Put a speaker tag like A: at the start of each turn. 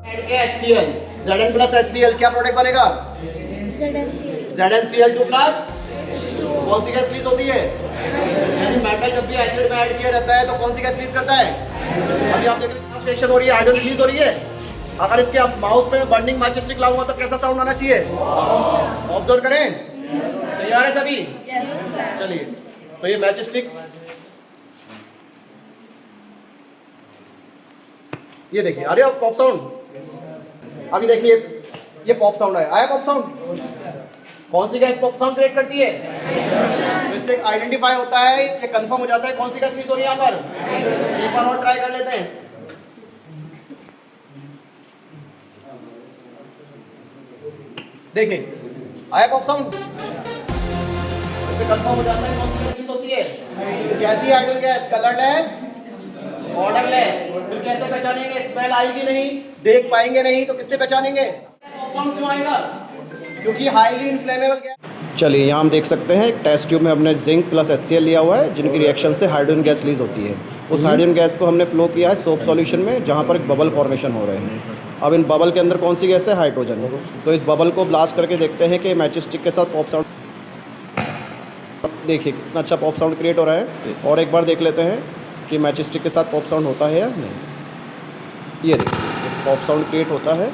A: Add किया HCl, Zn plus HCl क्या product बनेगा? ZnCl2 प्लस कौन सी गैस रिलीज होती है? यानी मेटल जब भी एसिड में ऐड किया जाता है तो कौन सी गैस रिलीज करता है? अभी आप देख रहे हैं रिएक्शन हो रही है, हाइड्रोजन रिलीज हो रही है। अगर इसके आप माउथ में बर्निंग मैच स्टिक लाऊंगा तो कैसा साउंड आना चाहिए? ऑब्जर्व करें। तैयार है सभी? चलिए, तो ये मैच स्टिक, ये देखिए, आ रही है पॉप साउंड। अभी देखिए ये पॉप साउंड आया पॉप साउंड। कौन सी गैस पॉप साउंड क्रिएट करती है? तो इससे आइडेंटिफाई होता है, ये कंफर्म हो जाता है कौन सी गैस रिलीज हो रही है। यहाँ पर एक बार और ट्राई कर लेते हैं। देखिए आया पॉप साउंड, इससे कंफर्म हो जाता है कौन सी गैस रिलीज होती है। कैसी हाइड्रोजन गैस? Colourless, odourless. फिर कैसे पहचानेंगे? स्मेल आएगी नहीं, देख पाएंगे नहीं, तो किससे पहचानेंगे? पॉप साउंड क्यों आएगा? क्योंकि हाईली इन्फ्लेमेबल गैस। चलिए यहाँ हम देख सकते हैं एक टेस्ट ट्यूब में हमने जिंक प्लस HCl लिया हुआ है, जिनकी रिएक्शन से हाइड्रोजन गैस रिलीज होती है। उस हाइड्रोजन गैस को हमने फ्लो किया है सोप सॉल्यूशन में, जहाँ पर एक बबल फॉर्मेशन हो रहे हैं। अब इन बबल के अंदर कौन सी गैस है? हाइड्रोजन। तो इस बबल को ब्लास्ट करके देखते हैं कि मैच स्टिक के साथ पॉप साउंड, देखिए कितना अच्छा पॉप साउंड क्रिएट हो रहा है। और एक बार देख लेते हैं कि मैच स्टिक के साथ पॉप साउंड होता है या नहीं। ये देखिए पॉप साउंड क्रिएट होता है।